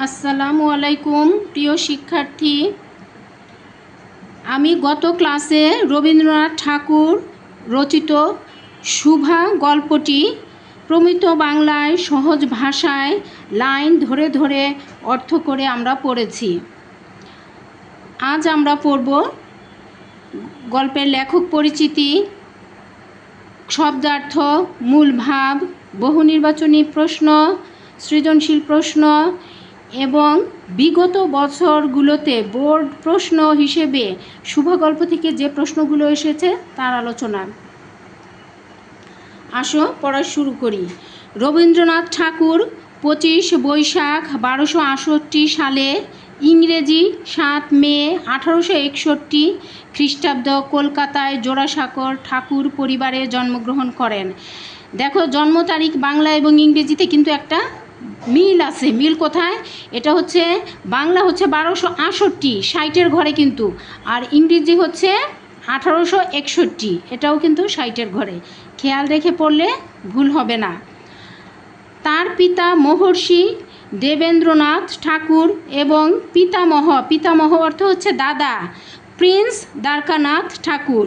আসসালামু আলাইকুম প্রিয় শিক্ষার্থী। আমি গত ক্লাসে রবীন্দ্রনাথ ঠাকুর রচিত শুভা গল্পটি প্রমিত বাংলায় সহজ ভাষায় লাইন ধরে ধরে অর্থ করে আমরা পড়েছি। আজ আমরা পড়ব গল্পের লেখক পরিচিতি, শব্দার্থ, মূল ভাব, বহুনির্বাচনী প্রশ্ন, সৃজনশীল প্রশ্ন এবং বিগত বছরগুলোতে বোর্ড প্রশ্ন হিসেবে শুভগল্প থেকে যে প্রশ্নগুলো এসেছে তার আলোচনা। আসো পড়া শুরু করি। রবীন্দ্রনাথ ঠাকুর 25 বৈশাখ 1268 সালে, ইংরেজি 7 মে 1861 খ্রিস্টাব্দ কলকাতায় জোড়াসাঁকোর ঠাকুর পরিবারে জন্মগ্রহণ করেন। দেখো, জন্ম তারিখ বাংলা এবং ইংরেজিতে কিন্তু একটা মিল আছে। মিল কোথায়? এটা হচ্ছে বাংলা হচ্ছে 1268, 60-এর ঘরে কিন্তু, আর ইংরেজি হচ্ছে 1861, এটাও কিন্তু 60-এর ঘরে। খেয়াল রেখে পড়লে ভুল হবে না। তার পিতা মহর্ষি দেবেন্দ্রনাথ ঠাকুর এবং পিতামহ অর্থ হচ্ছে দাদা, প্রিন্স দ্বারকানাথ ঠাকুর।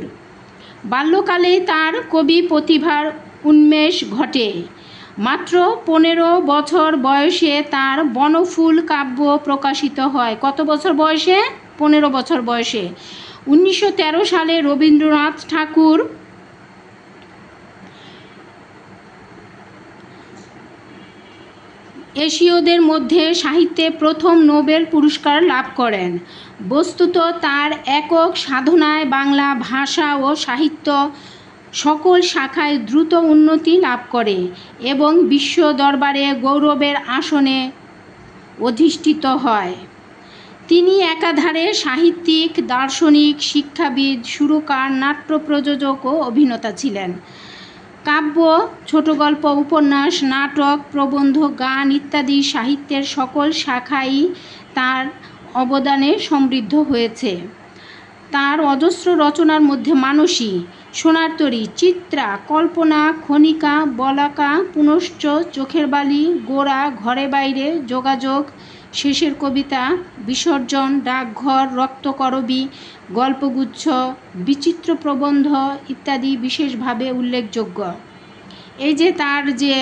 বাল্যকালেই তার কবি প্রতিভার উন্মেষ ঘটে। মাত্র 15 বছর বয়সে তার বনফুল কাব্য প্রকাশিত হয়। কত বছর বয়সে? 15 বছর বয়সে। 1913 সালে রবীন্দ্রনাথ ঠাকুর এশীয়দের মধ্যে সাহিত্যে প্রথম নোবেল পুরস্কার লাভ করেন। বস্তুত তার একক সাধনায় বাংলা ভাষা ও সাহিত্য সকল শাখায় দ্রুত উন্নতি লাভ করে এবং বিশ্ব দরবারে গৌরবের আসনে অধিষ্ঠিত হয়। তিনি একাধারে সাহিত্যিক, দার্শনিক, শিক্ষাবিদ, সুরকার, নাট্য প্রযোজক ও অভিনেতা ছিলেন। কাব্য, ছোট গল্প, উপন্যাস, নাটক, প্রবন্ধ, গান ইত্যাদি সাহিত্যের সকল শাখাই তার অবদানে সমৃদ্ধ হয়েছে। তার অজস্র রচনার মধ্যে মানসী, সোনার তরী, চিত্রা, কল্পনা, খনিকা, বলাকা, পুনশ্চ, চোখের বালি, গোরা, ঘরে বাইরে, যোগাযোগ, শেষের কবিতা, বিসর্জন, ডাকঘর, রক্তকরবী, গল্পগুচ্ছ, বিচিত্র প্রবন্ধ ইত্যাদি বিশেষভাবে উল্লেখযোগ্য। এই যে তার যে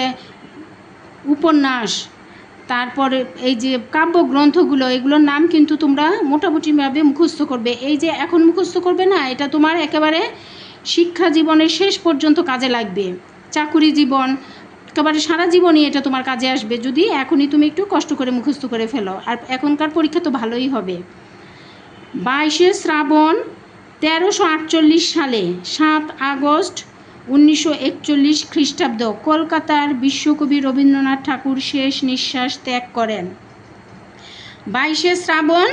উপন্যাস, তারপরে এই যে কাব্যগ্রন্থগুলো, এগুলোর নাম কিন্তু তোমরা মোটামুটিভাবে মুখস্থ করবে। এই যে এখন মুখস্থ করবে না, এটা তোমার একেবারে শিক্ষা জীবনের শেষ পর্যন্ত কাজে লাগবে। চাকুরি জীবন, একেবারে সারা জীবনই এটা তোমার কাজে আসবে যদি এখনই তুমি একটু কষ্ট করে মুখস্থ করে ফেলো। আর এখনকার পরীক্ষা তো ভালোই হবে। 22 শ্রাবণ 1348 সালে 7 আগস্ট 1941 খ্রিস্টাব্দ কলকাতার বিশ্বকবি রবীন্দ্রনাথ ঠাকুর শেষ নিঃশ্বাস ত্যাগ করেন। 22 শ্রাবণ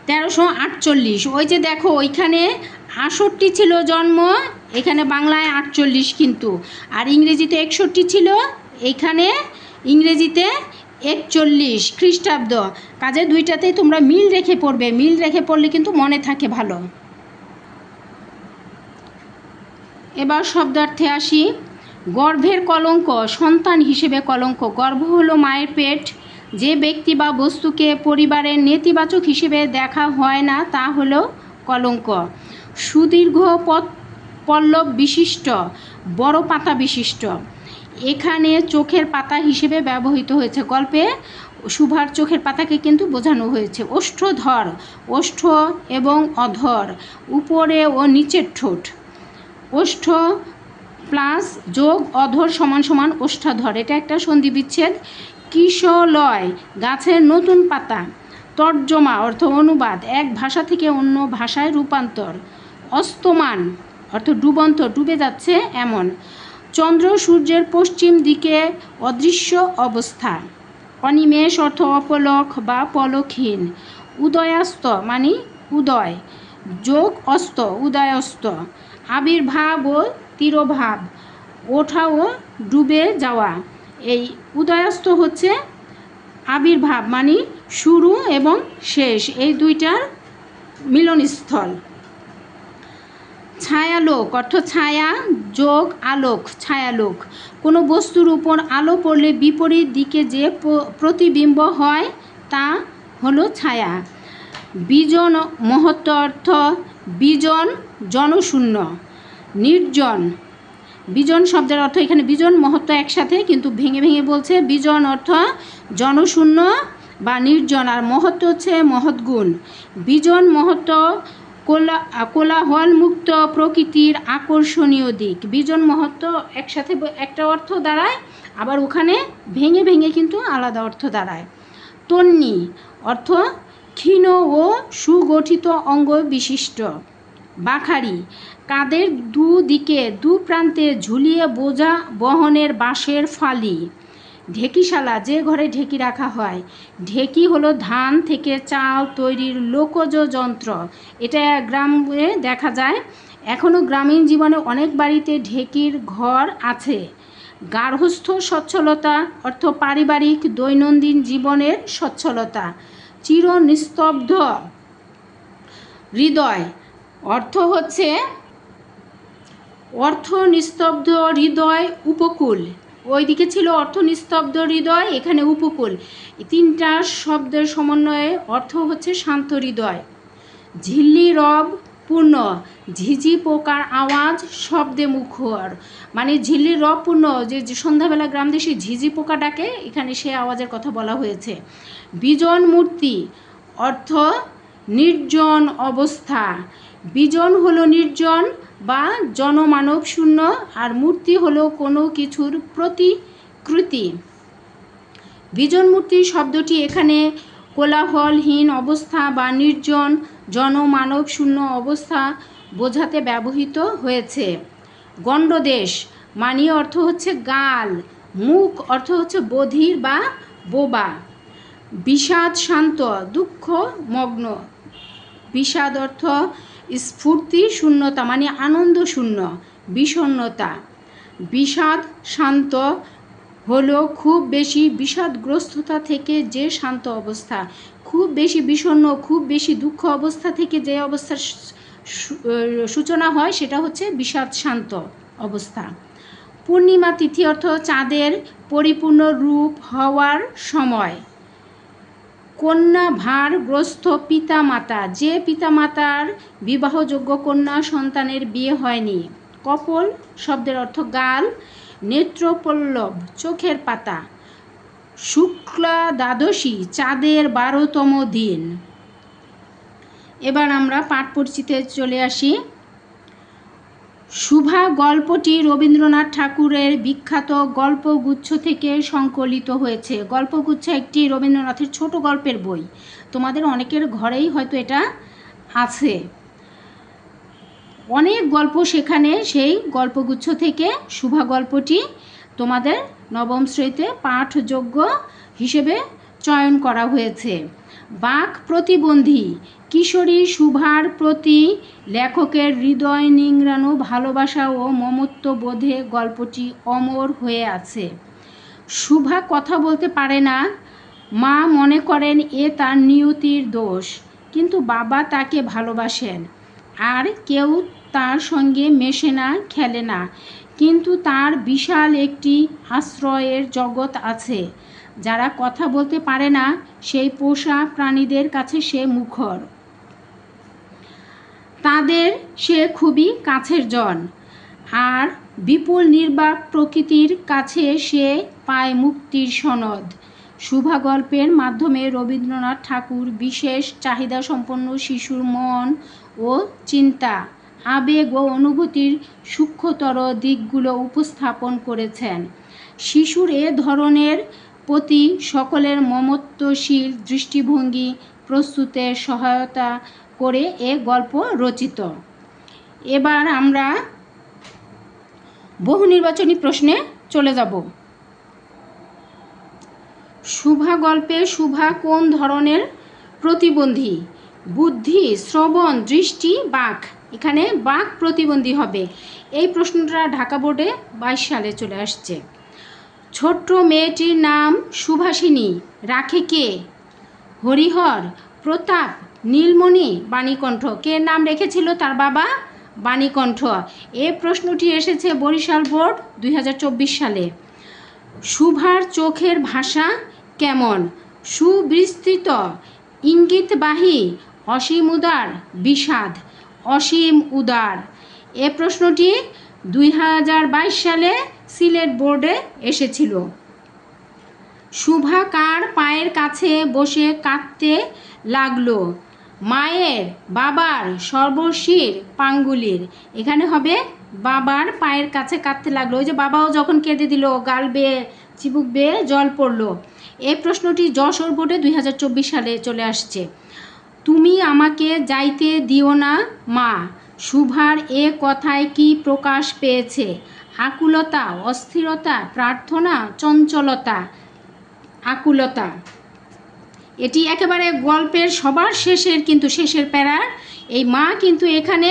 1348। ওই যে দেখো, ওইখানে 68 ছিল জন্ম, এখানে বাংলায় 48 কিন্তু, আর ইংরেজিতে 61 ছিল, এইখানে ইংরেজিতে 41 খ্রিস্টাব্দ। কাজে দুইটাতেই তোমরা মিল রেখে পড়বে। মিল রেখে পড়লে কিন্তু মনে থাকে ভালো। এবার শব্দার্থে আসি। গর্ভের কলঙ্ক, সন্তান হিসেবে কলঙ্ক। গর্ভ হলো মায়ের পেট। যে ব্যক্তি বা বস্তুকে পরিবারের নেতিবাচক হিসেবে দেখা হয় না তা হলো কলঙ্ক। সুদীর্ঘ পল্লব বিশিষ্ট, বড় পাতা বিশিষ্ট। এখানে চোখের পাতা হিসেবে ব্যবহৃত হয়েছে। গল্পে শুভার চোখের পাতাকে কিন্তু বোঝানো হয়েছে। ওষ্ঠধর, ওষ্ঠ এবং অধর, উপরে ও নিচের ঠোঁট। ওষ্ঠ প্লাস যোগ অধর সমান সমান ওষ্ঠাধর, এটা একটা সন্ধি বিচ্ছেদ। কিশলয়, গাছের নতুন পাতা। তর্জমা অর্থ অনুবাদ, এক ভাষা থেকে অন্য ভাষায় রূপান্তর। অস্তমান অর্থ ডুবন্ত, ডুবে যাচ্ছে এমন। চন্দ্র সূর্যের পশ্চিম দিকে অদৃশ্য অবস্থা। অনিমেষ অর্থ অপলক বা পলকহীন। উদয়াস্ত মানে উদয়, যোগ অস্ত, উদয়াস্ত। আবির্ভাব ও তিরোভাব, ওঠা ও ডুবে যাওয়া। এই উদয়াস্ত হচ্ছে আবির্ভাব মানে শুরু এবং শেষ, এই দুইটার মিলনস্থল। ছায়ালোক অর্থ ছায়া যোগ আলোক, ছায়ালোক। কোনো বস্তুর উপর আলো পড়লে বিপরীত দিকে যে প্রতিবিম্ব হয় তা হলো ছায়া। বিজন মহত্ব অর্থ বিজন জনশূন্য। নির্জন, বিজন শব্দের অর্থ এখানে বিজন মহত্ব একসাথে কিন্তু ভেঙে ভেঙে বলছে। বিজন অর্থ জনশূন্য বা নির্জন, আর মহত্ব হচ্ছে মহৎ গুণ। বিজন মহত্ব কোলাহল মুক্ত প্রকৃতির আকর্ষণীয় দিক। বিজন মহত্ব একসাথে একটা অর্থ দাঁড়ায়, আবার ওখানে ভেঙে ভেঙে কিন্তু আলাদা অর্থ দাঁড়ায়। তন্নি অর্থ ক্ষীণ ও সুগঠিত অঙ্গ বিশিষ্ট। বাখারি, কাদের দুদিকে দু প্রান্তে ঝুলিয়ে বোঝা বহনের বাঁশের ফালি। ঢেকিশালা, যে ঘরে ঢেকি রাখা হয়। ঢেকি হলো ধান থেকে চাল তৈরির লোকজ যন্ত্র। এটা গ্রামে দেখা যায়, এখনও গ্রামীণ জীবনে অনেক বাড়িতে ঢেকির ঘর আছে। গার্হস্থ্য সচ্ছলতা অর্থ পারিবারিক দৈনন্দিন জীবনের সচ্ছলতা। চির নিস্তব্ধ হৃদয় অর্থ নিস্তব্ধ হৃদয় উপকূল। ওইদিকে ছিল অর্থ নিস্তব্ধ হৃদয়, এখানে উপকূল। তিনটা শব্দের সমন্বয়ে অর্থ হচ্ছে শান্ত হৃদয়। ঝিল্লি রব পূর্ণ, ঝিঝি পোকার আওয়াজ শব্দে মুখর। মানে ঝিল্লির রব পূর্ণ, যে সন্ধ্যাবেলা গ্রামদেশে ঝিঝি পোকা ডাকে, এখানে সে আওয়াজের কথা বলা হয়েছে। বিজন মূর্তি অর্থ নির্জন অবস্থা। বিজন হলো নির্জন বা জনমানব শূন্য, আর মূর্তি হলো কোনো কিছুর প্রতিকৃতি। বিজন মূর্তি শব্দটি এখানে কোলাহলহীন অবস্থা বা নির্জন জনমানব শূন্য অবস্থা বোঝাতে ব্যবহৃত হয়েছে। গণ্ডদেশ মানে অর্থ হচ্ছে গাল, মুখ অর্থ হচ্ছে বধির বা বোবা। বিষাদ শান্ত, দুঃখ মগ্ন। বিষাদ অর্থ স্ফূর্তি শূন্যতা মানে আনন্দ শূন্য, বিষণ্ণতা। বিষাদ শান্ত হলো খুব বেশি বিষাদগ্রস্ততা থেকে যে শান্ত অবস্থা। খুব বেশি বিষণ্ণ, খুব বেশি দুঃখ অবস্থা থেকে যে অবস্থার সূচনা হয় সেটা হচ্ছে বিষাদ শান্ত অবস্থা। পূর্ণিমা তিথি অর্থ চাঁদের পরিপূর্ণ রূপ হওয়ার সময়। কন্যা ভারগ্রস্ত পিতা মাতা, যে পিতামাতার বিবাহযোগ্য কন্যা সন্তানের বিয়ে হয়নি। কপল শব্দের অর্থ গাল। নেত্রপল্লব চোখের পাতা। শুক্লা দ্বাদশী চাঁদের 12তম দিন। এবার আমরা পাঠ পরিচিতে চলে আসি। শুভা গল্পটি রবীন্দ্রনাথ ঠাকুরের বিখ্যাত গল্পগুচ্ছ থেকে সংকলিত হয়েছে। গল্পগুচ্ছ একটি রবীন্দ্রনাথের ছোট গল্পের বই। তোমাদের অনেকের ঘরেই হয়তো এটা আছে। অনেক গল্প সেখানে সেই গল্পগুচ্ছ থেকে শুভা গল্পটি তোমাদের নবম শ্রেণীতে পাঠযোগ্য হিসেবে চয়ন করা হয়েছে। বাক প্রতিবন্ধী কিশোরী শুভার প্রতি লেখকের হৃদয় নিংড়ানো ভালোবাসা ও মমত্ব বোধে গল্পটি অমর হয়ে আছে। শুভা কথা বলতে পারে না, মা মনে করেন এ তার নিয়তির দোষ, কিন্তু বাবা তাকে ভালোবাসেন। আর কেউ তার সঙ্গে মেশে না, খেলে না, কিন্তু তার বিশাল একটি আশ্রয়ের জগৎ আছে। যারা কথা বলতে পারে না সেই পোষা প্রাণীদের কাছে সে মুখর, তাদের সে খুবই কাছের জন। আর বিপুল নির্বাক প্রকৃতির কাছে সে পায় মুক্তির সনদ। শুভা গল্পের মাধ্যমে রবীন্দ্রনাথ ঠাকুর বিশেষ চাহিদা সম্পন্ন শিশুর মন ও চিন্তা, আবেগ ও অনুভূতির সূক্ষ্মতর দিকগুলো উপস্থাপন করেছেন। শিশুর এ ধরনের প্রতি সকলের মমত্বশীল দৃষ্টিভঙ্গি প্রস্তুতে সহায়তা করে এ গল্প রচিত। এবার আমরা বহু নির্বাচনী প্রশ্নে চলে যাব। শুভা গল্পে শুভা কোন ধরনের প্রতিবন্ধী? বুদ্ধি, শ্রবণ, দৃষ্টি, বাক। এখানে বাক প্রতিবন্ধী হবে। এই প্রশ্নটা ঢাকা বোর্ডে 22 সালে চলে আসছে। ছোট্ট মেয়েটির নাম সুভাষিনী, রাখে কে? হরিহর, প্রতাপ, নীলমণি, বাণীকণ্ঠ। কে নাম রেখেছিল? তার বাবা বাণীকণ্ঠ। এই প্রশ্নটি এসেছে বরিশাল বোর্ড 2024 সালে। শুভার চোখের ভাষা কেমন? সুবিস্তৃত ইঙ্গিতবাহী অসীম উদার বিষাদ অসীম উদার। এ প্রশ্নটি 2022 সালে সিলেট বোর্ডে এসেছিল। শুভা কার পায়ের কাছে বসে কাঁদতে লাগলো? মায়ের, বাবার, সর্বশীর, পাঙ্গুলির। এখানে হবে বাবার পায়ের কাছে কাঁদতে লাগলো। ওই যে বাবাও যখন কেঁদে দিল, গাল বেয়ে চিবুক বেয়ে জল পড়লো। এই প্রশ্নটি যশোর বোর্ডে 2024 সালে চলে আসছে। তুমি আমাকে যাইতে দিও না মা, শুভার এ কথায় কি প্রকাশ পেয়েছে? আকুলতা, অস্থিরতা, প্রার্থনা, চঞ্চলতা। আকুলতা। এটি একেবারে গল্পের সবার শেষের, কিন্তু শেষের প্যারার এই মা কিন্তু এখানে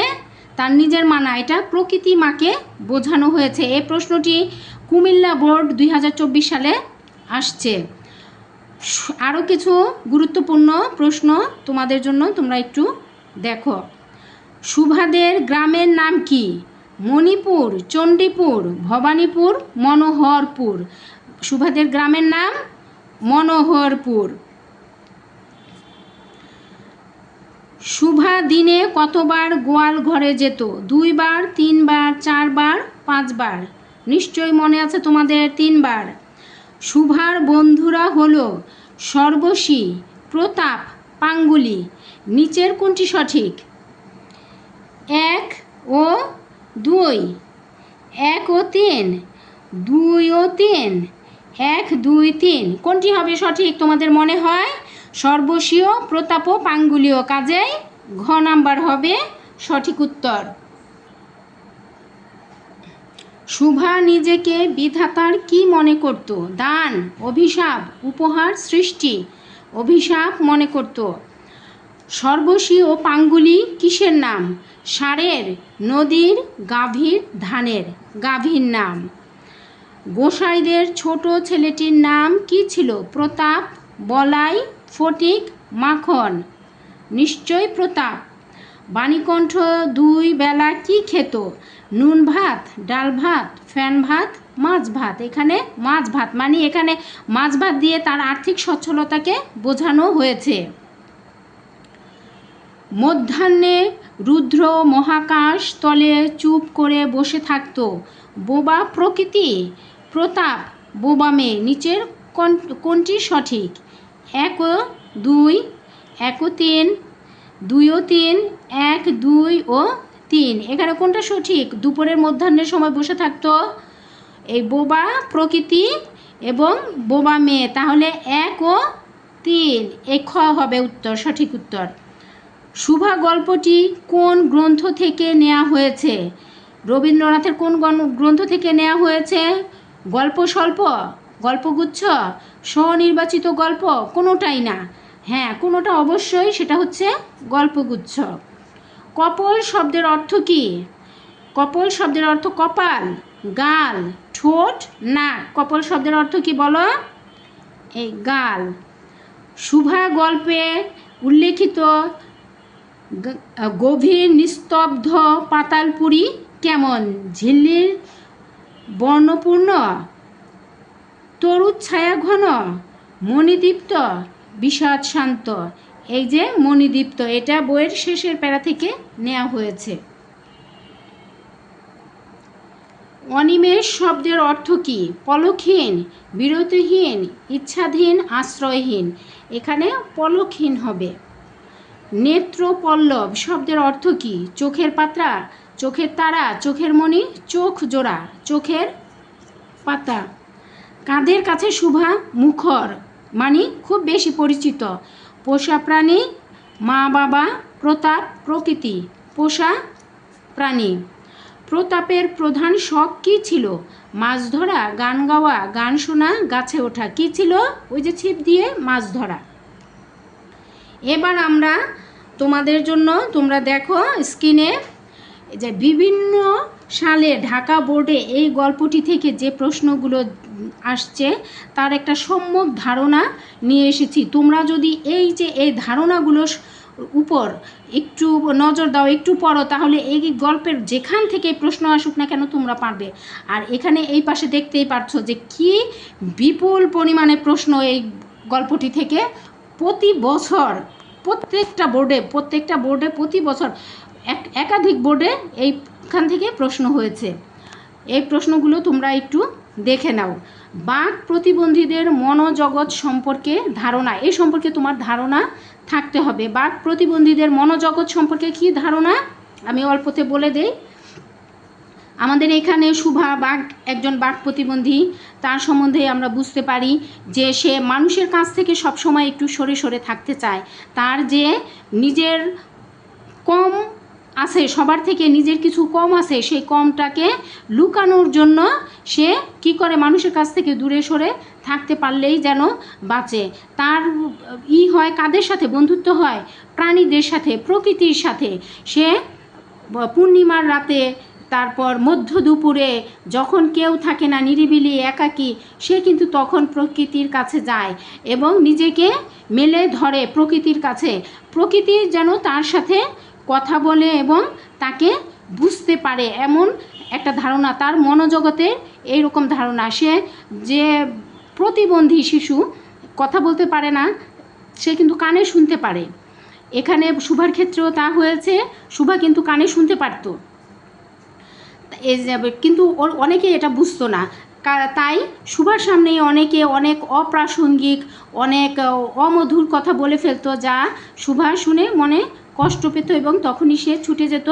তার নিজের মা না, এটা প্রকৃতি মাকে বোঝানো হয়েছে। এই প্রশ্নটি কুমিল্লা বোর্ড 2024 সালে আসছে। আরও কিছু গুরুত্বপূর্ণ প্রশ্ন তোমাদের জন্য, তোমরা একটু দেখো। শুভাদের গ্রামের নাম কি? মণিপুর, চণ্ডীপুর, ভবানীপুর, মনোহরপুর। শুভাদের গ্রামের নাম মনোহরপুর। শুভা দিনে কতবার গোয়াল ঘরে যেত? 2 বার, 3 বার, 4 বার, 5 বার। নিশ্চয়ই মনে আছে তোমাদের 3 বার। শুভার বন্ধুরা হলো সর্বশী, প্রতাপ, পাঙ্গুলি। নিচের কোনটি সঠিক? 1 ও 2, 1 ও 3, 2 ও 3, 1, 2, 3 কোনটি হবে সঠিক তোমাদের মনে হয়? সর্বশীয়, প্রতাপ ও পাঙ্গুলীয়। কাজেই ঘ নাম্বার হবে সঠিক উত্তর। শুভা নিজেকে বিধাতার কি মনে করত? দান, অভিশাপ, উপহার, সৃষ্টি। অভিশাপ মনে করত। সর্বশী ও পাঙ্গুলি কিসের নাম? ষাঁড়ের, নদীর, গাভীর, ধানের। গাভীর নাম। গোসাইদের ছোট ছেলেটির নাম কি ছিল? প্রতাপ, বলাই, ফটিক, মাখন। নিশ্চয় প্রতাপ। বাণীকণ্ঠ 2 বেলা কি খেত? নুন ভাত, ডাল ভাত, ফ্যান ভাত, মাছ ভাত। এখানে মাছ ভাত, মানে এখানে মাছ ভাত দিয়ে তার আর্থিক সচ্ছলতাকে বোঝানো হয়েছে। মধ্যাহ্নে রুদ্র মহাকাশ তলে চুপ করে বসে থাকত। বোবা প্রকৃতি, প্রতাপ, বোবা মেয়ে। নিচের কোনটি সঠিক? 1 ও 2, 1 ও 3, 2 ও 3, 1, 2 ও 3। এখানে কোনটা সঠিক? দুপুরের মধ্যাহ্নের সময় বসে থাকতো এই বোবা প্রকৃতি এবং বোবা মেয়ে। তাহলে 1 ও 3, এই খ হবে উত্তর, সঠিক উত্তর। শুভা গল্পটি কোন গ্রন্থ থেকে নেওয়া হয়েছে? রবীন্দ্রনাথের কোন গ্রন্থ থেকে নেওয়া হয়েছে? গল্প স্বল্প, গল্পগুচ্ছ, স্বনির্বাচিত গল্প? কোনোটাই না। হ্যাঁ, কোনোটা অবশ্যই, সেটা হচ্ছে গল্পগুচ্ছ। কপল শব্দের অর্থ কি? কপল শব্দের অর্থ কপাল, গাল, ঠোঁট, নাক। কপল শব্দের অর্থ কি বলো? এই গাল। শুভা গল্পে উল্লেখিত গভীর নিস্তব্ধ পাতালপুরী কেমন? ঝিল্লির বর্ণপূর্ণ, তরুৎ ছায়া ঘন, মণিদীপ্ত, বিষাদ শান্ত। এই যে মণিদীপ্ত, এটা বইয়ের শেষের প্যারা থেকে নেওয়া হয়েছে। অনিমেষ শব্দের অর্থ কি? পলকহীন, বিরতিহীন, ইচ্ছাধীন, আশ্রয়হীন। এখানে পলকহীন হবে। নেত্রপল্লব শব্দের অর্থ কি? চোখের পাতা, চোখের তারা, চোখের মণি, চোখ জোড়া, চোখের পাতা। কাঁধের কাছে শুভা মুখর, মানে খুব বেশি পরিচিত। পোষা প্রাণী, মা বাবা, প্রতাপ, প্রকৃতি। পোষা প্রাণী। প্রতাপের প্রধান শখ কী ছিল? মাছ ধরা, গান গাওয়া, গান শোনা, গাছে ওঠা। কী ছিল? ওই যে ছিপ দিয়ে মাছ ধরা। এবার আমরা তোমাদের জন্য, তোমরা দেখো স্ক্রিনে যে বিভিন্ন সালে ঢাকা বোর্ডে এই গল্পটি থেকে যে প্রশ্নগুলো আসছে তার একটা সম্যক ধারণা নিয়ে এসেছি। তোমরা যদি এই যে এই ধারণাগুলোর উপর একটু নজর দাও, একটু পড়ো, তাহলে এই গল্পের যেখান থেকে প্রশ্ন আসুক না কেন তোমরা পারবে। আর এখানে এই পাশে দেখতেই পারছো যে কি বিপুল পরিমাণে প্রশ্ন এই গল্পটি থেকে প্রতি বছর প্রত্যেকটা বোর্ডে প্রতি বছর একাধিক বোর্ডে এইখান থেকে প্রশ্ন হয়েছে। এই প্রশ্নগুলো তোমরা একটু দেখে নাও। বাক প্রতিবন্ধীদের মনোজগৎ সম্পর্কে ধারণা, এই সম্পর্কে তোমার ধারণা থাকতে হবে। বাক প্রতিবন্ধীদের মনোজগৎ সম্পর্কে কি ধারণা আমি অল্পতে বলে দেই। আমাদের এখানে শুভা বাক একজন বাক প্রতিবন্ধী, তার সম্বন্ধে আমরা বুঝতে পারি যে সে মানুষের কাছ থেকে সবসময় একটু সরে সরে থাকতে চায়। তার যে নিজের কম আছে, সবার থেকে নিজের কিছু কম আছে, সেই কমটাকে লুকানোর জন্য সে কি করে, মানুষের কাছ থেকে দূরে সরে থাকতে পারলেই যেন বাঁচে। তার হয় কাদের সাথে বন্ধুত্ব হয়, প্রাণীদের সাথে, প্রকৃতির সাথে। সে পূর্ণিমার রাতে, তারপর মধ্য দুপুরে যখন কেউ থাকে না, নিরিবিলি একাকী, সে কিন্তু তখন প্রকৃতির কাছে যায় এবং নিজেকে মেলে ধরে প্রকৃতির কাছে। প্রকৃতি যেন তার সাথে কথা বলে এবং তাকে বুঝতে পারে, এমন একটা ধারণা তার মনোজগতের। এইরকম ধারণা, সে যে প্রতিবন্ধী শিশু কথা বলতে পারে না, সে কিন্তু কানে শুনতে পারে। এখানে শুভার ক্ষেত্রেও তা হয়েছে, শুভা কিন্তু কানে শুনতে পারত, কিন্তু ওর অনেকে এটা বুঝতো না। তাই শুভার সামনে অনেকে অনেক অপ্রাসঙ্গিক, অনেক অমধুর কথা বলে ফেলতো, যা শুভা শুনে মনে কষ্ট পেত এবং তখনই সে ছুটে যেত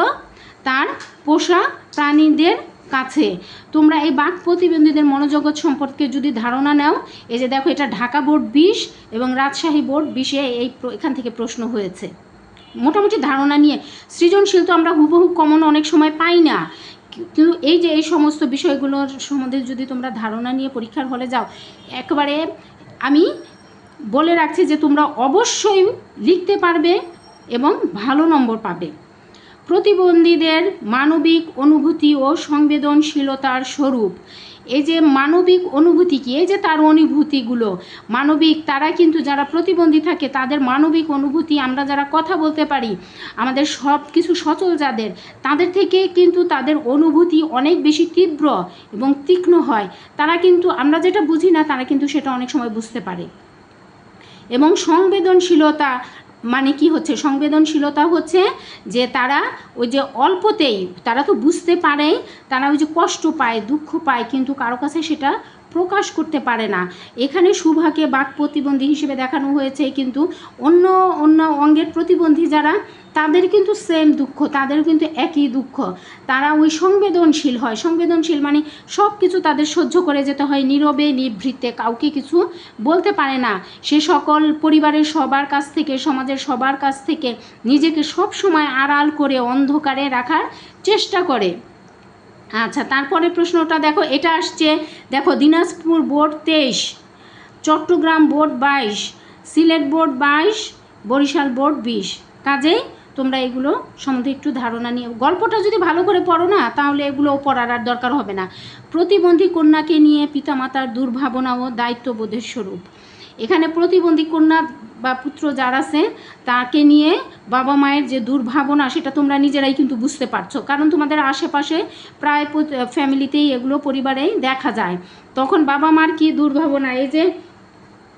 তার পোষা প্রাণীদের কাছে। তোমরা এই বাক প্রতিবন্ধীদের মনোজগৎ সম্পর্কে যদি ধারণা নাও, এই যে দেখো, এটা ঢাকা বোর্ড 20 এবং রাজশাহী বোর্ড 20-এ এখান থেকে প্রশ্ন হয়েছে। মোটামুটি ধারণা নিয়ে সৃজনশীল তো আমরা হুবহু কমন অনেক সময় পাই না, কিন্তু এই যে এই সমস্ত বিষয়গুলোর সম্বন্ধে যদি তোমরা ধারণা নিয়ে পরীক্ষার হলে যাও, একবারে আমি বলে রাখছি যে তোমরা অবশ্যই লিখতে পারবে এবং ভালো নম্বর পাবে। প্রতিবন্ধীদের মানবিক অনুভূতি ও সংবেদনশীলতার স্বরূপ। এই যে মানবিক অনুভূতি কি, এই যে তার অনুভূতিগুলো মানবিক, তারা কিন্তু যারা প্রতিবন্ধী থাকে তাদের মানবিক অনুভূতি, আমরা যারা কথা বলতে পারি, আমাদের সব কিছু সচল যাদের, তাদের থেকে কিন্তু তাদের অনুভূতি অনেক বেশি তীব্র এবং তীক্ষ্ণ হয়। তারা কিন্তু, আমরা যেটা বুঝি না, তারা কিন্তু সেটা অনেক সময় বুঝতে পারে। এবং সংবেদনশীলতা মানে কি হচ্ছে, সংবেদনশীলতা হচ্ছে যে তারা ওই যে অল্পতেই, তারা তো বুঝতে পারেই, তারা ওই যে কষ্ট পায়, দুঃখ পায়, কিন্তু কারো কাছে সেটা প্রকাশ করতে পারে না। এখানে শুভাকে বাক প্রতিবন্ধী হিসেবে দেখানো হয়েছে, কিন্তু অন্য অন্য অঙ্গের প্রতিবন্ধী যারা, তাদের কিন্তু সেম দুঃখ, তাদের কিন্তু একই দুঃখ। তারা ওই সংবেদনশীল হয়। সংবেদনশীল মানে সব কিছু তাদের সহ্য করে যেতে হয়, নীরবে নিভৃতে, কাউকে কিছু বলতে পারে না। সে সকল পরিবারের সবার কাছ থেকে, সমাজের সবার কাছ থেকে নিজেকে সব সময় আড়াল করে অন্ধকারে রাখার চেষ্টা করে। আচ্ছা, তারপরে প্রশ্নটা দেখো, এটা আসছে, দেখো, Dinajpur board 23, Chittagong board 22, Sylhet board 22, Barisal board 20। কাজেই তোমরা এগুলো সম্বন্ধে একটু ধারণা নিয়ে, গল্পটা যদি ভালো করে পড়ো না, তাহলে এগুলো পড়ার আর দরকার হবে না। প্রতিবন্ধী কন্যাকে নিয়ে পিতামাতার দুর্ভাবনা ও দায়িত্ববোধের স্বরূপ। এখানে প্রতিবন্ধী কন্যা বা পুত্র যার আছে, তাকে নিয়ে বাবা মায়ের যে দুর্ভাবনা, সেটা তোমরা নিজেরাই কিন্তু বুঝতে পারছো, কারণ তোমাদের আশেপাশে প্রায় ফ্যামিলিতেই এগুলো, পরিবারেই দেখা যায়। তখন বাবা মার কি দুর্ভাবনা, এই যে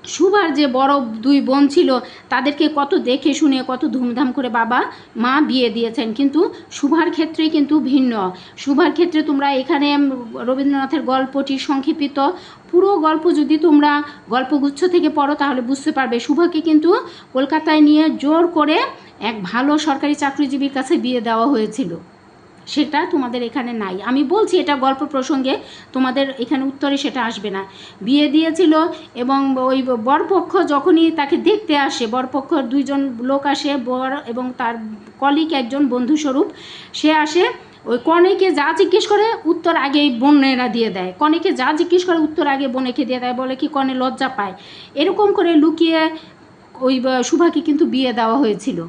শুভার যে বড় 2 বোন ছিল, তাদেরকে কত দেখে শুনে, কত ধুমধাম করে বাবা মা বিয়ে দিয়েছেন, কিন্তু শুভার ক্ষেত্রে কিন্তু ভিন্ন। শুভার ক্ষেত্রে তোমরা এখানে রবীন্দ্রনাথের গল্পটি সংক্ষেপিত পুরো গল্প যদি তোমরা গল্পগুচ্ছ থেকে পড়ো, তাহলে বুঝতে পারবে শুভাকে কিন্তু কলকাতায় নিয়ে জোর করে এক ভালো সরকারি চাকরিজীবীর কাছে বিয়ে দেওয়া হয়েছিল। সেটা তোমাদের এখানে নাই, আমি বলছি এটা গল্প প্রসঙ্গে, তোমাদের এখানে উত্তরে সেটা আসবে না। বিয়ে দিয়েছিল এবং ওই বরপক্ষ যখনই তাকে দেখতে আসে, বরপক্ষ 2 জন লোক আসে, বর এবং তার কলিগ একজন বন্ধুস্বরূপ, সে আসে, ওই কনেকে যা জিজ্ঞেস করে উত্তর আগেই বোনেরা দিয়ে দেয়, কনেকে যা জিজ্ঞেস করে উত্তর আগে বোনেকে দিয়ে দেয়, বলে কি কনে লজ্জা পায়। এরকম করে লুকিয়ে ওই শুভাকে কিন্তু বিয়ে দেওয়া হয়েছিল।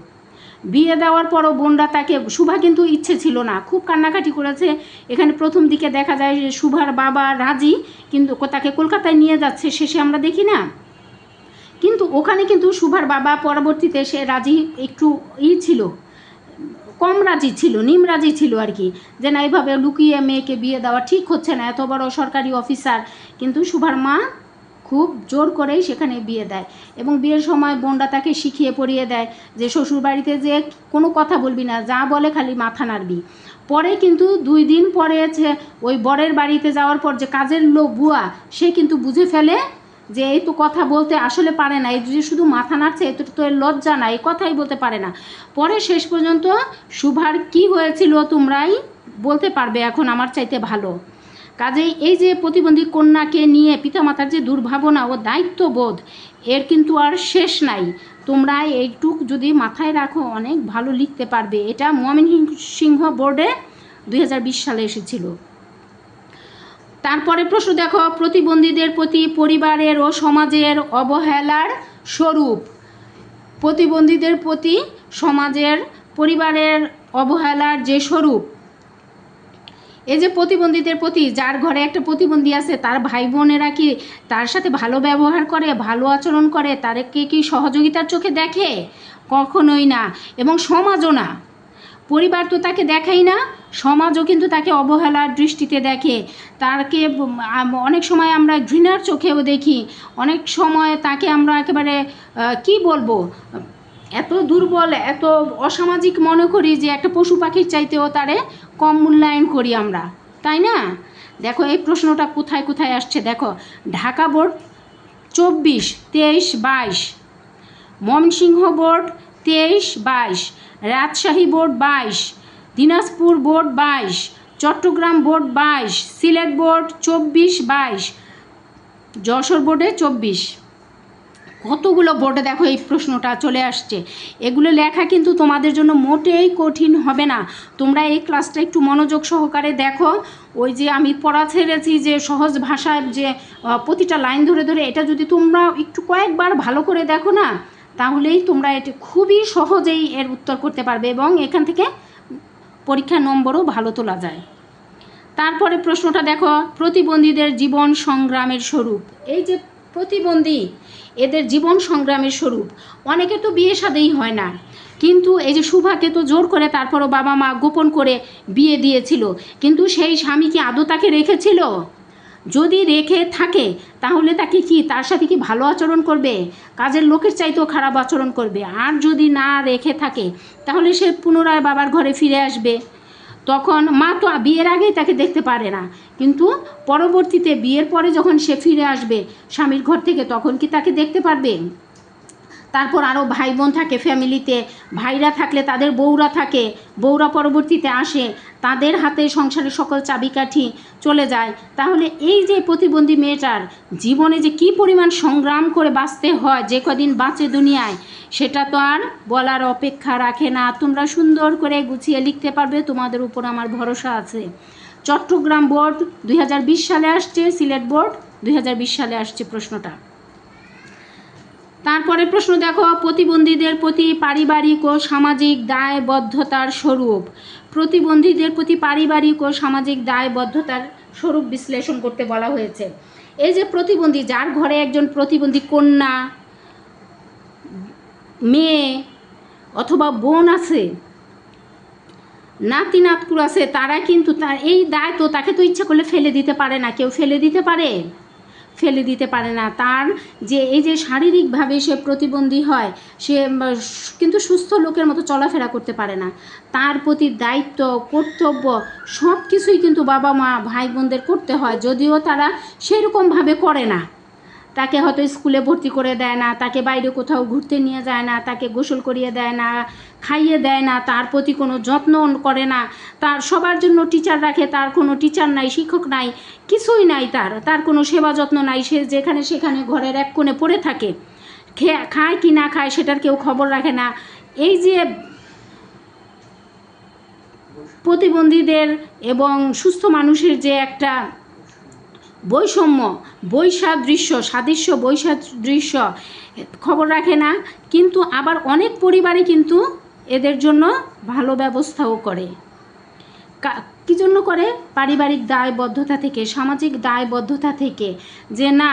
বিয়ে দেওয়ার পরও বোনরা তাকে, শুভা কিন্তু ইচ্ছে ছিল না, খুব কান্নাকাটি করেছে। এখানে প্রথম দিকে দেখা যায় যে শুভার বাবা রাজি, কিন্তু তাকে কলকাতায় নিয়ে যাচ্ছে, শেষে আমরা দেখি না, কিন্তু ওখানে কিন্তু শুভার বাবা পরবর্তীতে সে রাজি একটু ছিল, কম রাজি ছিল, নিম রাজি ছিল আর কি, যে না, এইভাবে লুকিয়ে মেয়েকে বিয়ে দেওয়া ঠিক হচ্ছে না, এত বড় সরকারি অফিসার। কিন্তু শুভার মা খুব জোর করেই সেখানে বিয়ে দেয় এবং বিয়ের সময় বোনরা তাকে শিখিয়ে পড়িয়ে দেয় যে শ্বশুরবাড়িতে যে কোনো কথা বলবি না, যা বলে খালি মাথা নাড়বি। পরে কিন্তু 2 দিন পরে ওই বরের বাড়িতে যাওয়ার পর যে কাজের লোক বুয়া, সে কিন্তু বুঝে ফেলে যে এই তো কথা বলতে আসলে পারে না, এই যে শুধু মাথা নাড়ছে, এত তো এর লজ্জা না, এই কথাই বলতে পারে না। পরে শেষ পর্যন্ত শুভার কি হয়েছিল তোমরাই বলতে পারবে এখন আমার চাইতে ভালো। কাজেই এই যে প্রতিবন্ধী কন্যাকে নিয়ে পিতামাতার যে দুর্ভাবনা ও দায়িত্ববোধ, এর কিন্তু আর শেষ নাই। তোমরা এইটুক যদি মাথায় রাখো অনেক ভালো লিখতে পারবে। এটা ময়মনসিংহ বোর্ডে 2020 সালে এসেছিল। তারপরে প্রশ্ন দেখো, প্রতিবন্ধীদের প্রতি পরিবারের ও সমাজের অবহেলার স্বরূপ। প্রতিবন্ধীদের প্রতি সমাজের পরিবারের অবহেলার যে স্বরূপ, এই যে প্রতিবন্ধীদের প্রতি, যার ঘরে একটা প্রতিবন্ধী আছে তার ভাই বোনেরা কি তার সাথে ভালো ব্যবহার করে, ভালো আচরণ করে, তাদেরকে কি সহযোগিতার চোখে দেখে? কখনোই না। এবং সমাজও না। পরিবার তো তাকে দেখেই না, সমাজও কিন্তু তাকে অবহেলার দৃষ্টিতে দেখে। তাকে অনেক সময় আমরা ঘৃণার চোখেও দেখি, অনেক সময় তাকে আমরা একেবারে কি বলবো, এত দুর্বল, এত অসামাজিক মনে করি যে একটা পশু পাখির চাইতেও তারে কম মূল্যায়ন করি আমরা, তাই না? দেখো এই প্রশ্নটা কোথায় কোথায় আসছে দেখো। Dhaka board 24, 23, 22, Mymensingh board 23, 22, Rajshahi board 22, Dinajpur board 22, Chittagong board 22, Sylhet board 24, 22, Jessore বোর্ডে 24। কতগুলো বোর্ডে দেখো এই প্রশ্নটা চলে আসছে। এগুলো লেখা কিন্তু তোমাদের জন্য মোটেই কঠিন হবে না। তোমরা এই ক্লাসটা একটু মনোযোগ সহকারে দেখো। ওই যে আমি পড়া ছেড়েছি যে সহজ ভাষায় যে প্রতিটা লাইন ধরে ধরে, এটা যদি তোমরা একটু কয়েকবার ভালো করে দেখো না, তাহলেই তোমরা এটা খুবই সহজেই এর উত্তর করতে পারবে এবং এখান থেকে পরীক্ষার নম্বরও ভালো তোলা যায়। তারপরে প্রশ্নটা দেখো, প্রতিবন্ধীদের জীবন সংগ্রামের স্বরূপ। এই যে প্রতিবন্ধী, এদের জীবন সংগ্রামের স্বরূপ। অনেকে তো বিয়ে শাদী হয় না, কিন্তু এই যে শুভাকে তো জোর করে তারপরও বাবা মা গোপন করে বিয়ে দিয়েছিল, কিন্তু সেই স্বামী কি আদৌ তাকে রেখেছিল? যদি রেখে থাকে তাহলে তাকে কি তার সাথে কি ভালো আচরণ করবে? কাজের লোকের চাইতেও খারাপ আচরণ করবে। আর যদি না রেখে থাকে তাহলে সে পুনরায় বাবার ঘরে ফিরে আসবে। তখন মা তো বিয়ের আগেই তাকে দেখতে পারে না, কিন্তু পরবর্তীতে বিয়ের পরে যখন সে ফিরে আসবে স্বামীর ঘর থেকে, তখন কি তাকে দেখতে পারবে? তারপর আরও ভাই বোন থাকে ফ্যামিলিতে, ভাইরা থাকলে তাদের বউরা থাকে, বউরা পরবর্তীতে আসে, তাদের হাতে সংসারের সকল চাবিকাঠি চলে যায়। তাহলে এই যে প্রতিবন্ধী মেয়েটার জীবনে যে কী পরিমাণ সংগ্রাম করে বাঁচতে হয়, যে কদিন বাঁচে দুনিয়ায়, সেটা তো আর বলার অপেক্ষা রাখে না। তোমরা সুন্দর করে গুছিয়ে লিখতে পারবে, তোমাদের উপর আমার ভরসা আছে। চট্টগ্রাম বোর্ড 2020 সালে আসছে, সিলেট বোর্ড 2020 সালে আসছে প্রশ্নটা। তারপরে প্রশ্ন দেখো, প্রতিবন্ধীদের প্রতি পারিবারিক ও সামাজিক দায়বদ্ধতার স্বরূপ। প্রতিবন্ধীদের প্রতি পারিবারিক ও সামাজিক দায়বদ্ধতার স্বরূপ বিশ্লেষণ করতে বলা হয়েছে। এই যে প্রতিবন্ধী, যার ঘরে একজন প্রতিবন্ধী কন্যা, মেয়ে অথবা বোন আছে, নাতি নাতকুর আছে, তারা কিন্তু তার এই দায় তো তাকে তো ইচ্ছা করলে ফেলে দিতে পারে না। কেউ ফেলে দিতে পারে? ফেলে দিতে পারে না। তার যে এই যে শারীরিকভাবে সে প্রতিবন্ধী হয়, সে কিন্তু সুস্থ লোকের মতো চলাফেরা করতে পারে না। তার প্রতি দায়িত্ব, কর্তব্য সব কিছুই কিন্তু বাবা মা ভাই বোনদের করতে হয়, যদিও তারা সেরকমভাবে করে না। তাকে হয়তো স্কুলে ভর্তি করে দেয় না, তাকে বাইরে কোথাও ঘুরতে নিয়ে যায় না, তাকে গোসল করিয়ে দেয় না, খাইয়ে দেয় না, তার প্রতি কোনো যত্ন করে না। তার সবার জন্য টিচার রাখে, তার কোনো টিচার নাই, শিক্ষক নাই, কিছুই নাই, তার কোনো সেবা যত্ন নাই। সে যেখানে সেখানে ঘরের এক কোণে পড়ে থাকে, খায় কি না খায় সেটার কেউ খবর রাখে না। এই যে প্রতিবন্ধীদের এবং সুস্থ মানুষের যে একটা বৈসাদৃশ্য খবর রাখে না। কিন্তু আবার অনেক পরিবারে কিন্তু এদের জন্য ভালো ব্যবস্থাও করে। কী জন্য করে? পারিবারিক দায়বদ্ধতা থেকে, সামাজিক দায়বদ্ধতা থেকে, যে না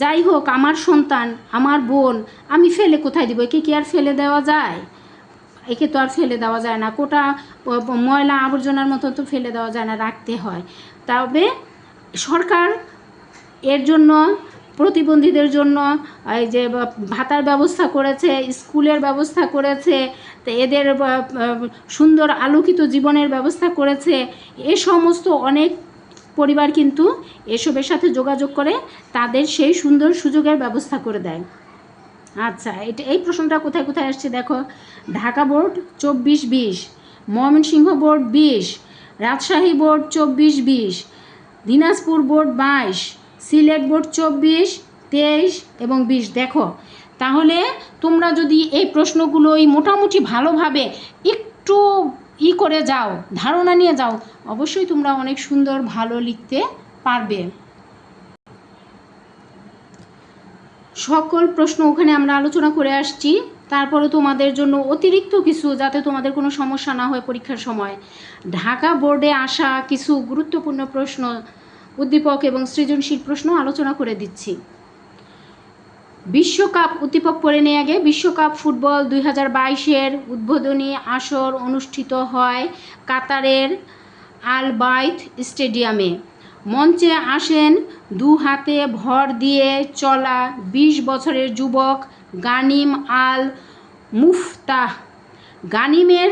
যাই হোক আমার সন্তান, আমার বোন, আমি ফেলে কোথায় দিব? একে কি আর ফেলে দেওয়া যায়? একে তো আর ফেলে দেওয়া যায় না। কোটা ময়লা আবর্জনার মতো তো ফেলে দেওয়া যায় না, রাখতে হয়। তবে সরকার এর জন্য প্রতিবন্ধীদের জন্য এই যে ভাতার ব্যবস্থা করেছে, স্কুলের ব্যবস্থা করেছে, তো এদের সুন্দর আলোকিত জীবনের ব্যবস্থা করেছে। এ সমস্ত অনেক পরিবার কিন্তু এসবের সাথে যোগাযোগ করে তাদের সেই সুন্দর সুযোগের ব্যবস্থা করে দেয়। আচ্ছা, এই প্রশ্নটা কোথায় কোথায় আসছে দেখো। Dhaka board 24-20, Mymensingh board 20, Rajshahi board 24-20, Dinajpur board 22, Sylhet board 24, 23 এবং 20। দেখো, তাহলে তোমরা যদি এই প্রশ্নগুলোই মোটামুটি ভালোভাবে একটু করে যাও, ধারণা নিয়ে যাও, অবশ্যই তোমরা অনেক সুন্দর ভালো লিখতে পারবে। সকল প্রশ্ন ওখানে আমরা আলোচনা করে আসছি। তারপরে তোমাদের জন্য অতিরিক্ত কিছু, যাতে তোমাদের কোনো সমস্যা না হয় পরীক্ষার সময়, ঢাকা বোর্ডে আসা কিছু গুরুত্বপূর্ণ প্রশ্ন, উদ্দীপক এবং সৃজনশীল প্রশ্ন আলোচনা করে দিচ্ছি। বিশ্বকাপ উদ্দীপক পড়ে নিয়ে আগে। বিশ্বকাপ ফুটবল 2022-এর উদ্বোধনী আসর অনুষ্ঠিত হয় কাতারের আল বাইত স্টেডিয়ামে। মঞ্চে আসেন দু হাতে ভর দিয়ে চলা 20 বছরের যুবক গানিম আল মুফতাহ। গানিমের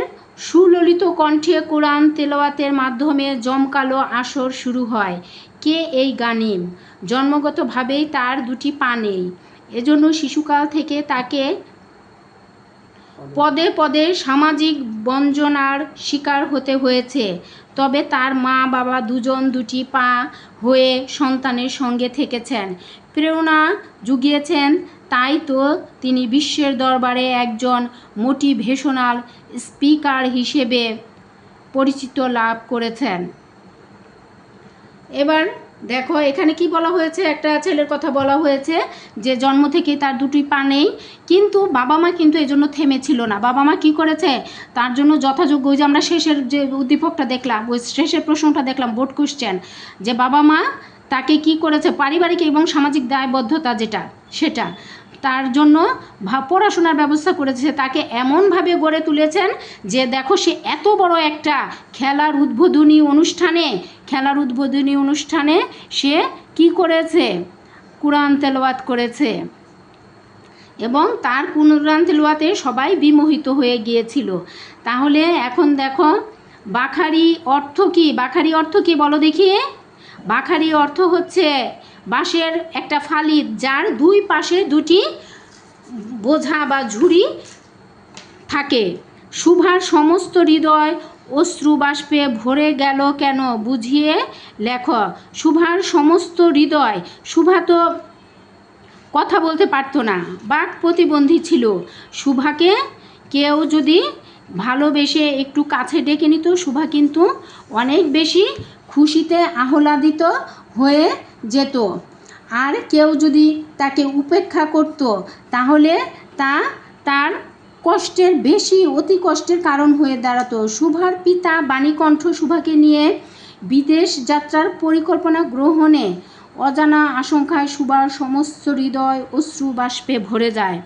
সুললিত কণ্ঠে কোরআন তেলাওয়াতের মাধ্যমে জমকালো আসর শুরু হয়। কে এই গানিম? জন্মগতভাবেই তার দুটি পা নেই, এজন্য শিশুকাল থেকে তাকে পদে পদে সামাজিক বঞ্চনার শিকার হতে হয়েছে। তবে তার মা বাবা দুজন দুটি পা হয়ে সন্তানের সঙ্গে থেকেছেন, প্রেরণা জুগিয়েছেন। তাই তো তিনি বিশ্বের দরবারে একজন মোটিভেশনাল স্পিকার হিসেবে পরিচিত লাভ করেছেন। এবার দেখো, এখানে কি বলা হয়েছে, একটা ছেলের কথা বলা হয়েছে যে জন্ম থেকেই তার দুটি পা নেই, কিন্তু বাবা মা কিন্তু এই জন্য থেমেছিল না। বাবা মা কী করেছে, তার জন্য যথাযোগ্য, ওই যে আমরা শেষের যে উদ্দীপকটা দেখলাম, ওই শেষের প্রশ্নটা দেখলাম, বোর্ড কোশ্চেন, যে বাবা মা তাকে কি করেছে, পারিবারিক এবং সামাজিক দায়বদ্ধতা যেটা, সেটা তার জন্য পড়াশোনার ব্যবস্থা করেছে। তাকে এমনভাবে গড়ে তুলেছেন যে দেখো, সে এত বড় একটা খেলার উদ্বোধনী অনুষ্ঠানে সে কি করেছে, কুরআন তেলাওয়াত করেছে, এবং তার কুরআন তেলাওয়াতে সবাই বিমোহিত হয়ে গিয়েছিল। তাহলে এখন দেখো, বাখারি অর্থ কি? বাখারি অর্থ কি বলো দেখি। বাখারি অর্থ হচ্ছে বাঁশের একটা ফালিদ, যার দুই পাশে দুটি বোঝা বা ঝুড়ি থাকে। সুভার সমস্ত হৃদয় অশ্রু বাষ্পে ভরে গেল কেন, বুঝিয়ে লেখো। সুভার সমস্ত হৃদয়, সুভা তো কথা বলতে পারতো না, বাক প্রতিবন্ধী ছিল। সুভাকে কেউ যদি ভালোবেসে একটু কাছে ডেকে নিত, সুভা কিন্তু অনেক বেশি খুশিতে আহ্লাদিত হয়ে যেত। আর কেউ যদি তাকে উপেক্ষা করত, তাহলে তা তার কষ্টের বেশি, অতি কষ্টের কারণ হয়ে দাঁড়াতো। সুভার পিতা বাণীকণ্ঠ সুভাকে নিয়ে বিদেশ যাত্রার পরিকল্পনা গ্রহণে অজানা আশঙ্কায় সুভার সমস্ত হৃদয় অশ্রু বাষ্পে ভরে যায়।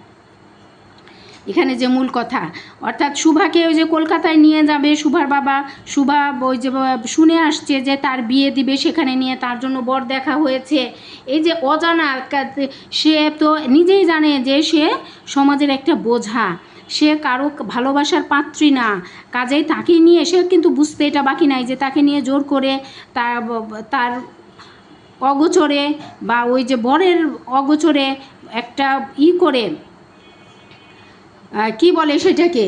এখানে যে মূল কথা, অর্থাৎ সুভাকে ওই যে কলকাতায় নিয়ে যাবে সুভার বাবা, সুভা ওই যে শুনে আসছে যে তার বিয়ে দিবে, সেখানে নিয়ে তার জন্য বর দেখা হয়েছে। এই যে অজানা, সে তো নিজেই জানে যে সে সমাজের একটা বোঝা, সে কারো ভালোবাসার পাত্রী না, কাজেই তাকে নিয়ে, সে কিন্তু বুঝতে এটা বাকি নাই যে তাকে নিয়ে জোর করে তার অগোচরে বা ওই যে বরের অগোচরে একটা করে কি বলে সেটাকে,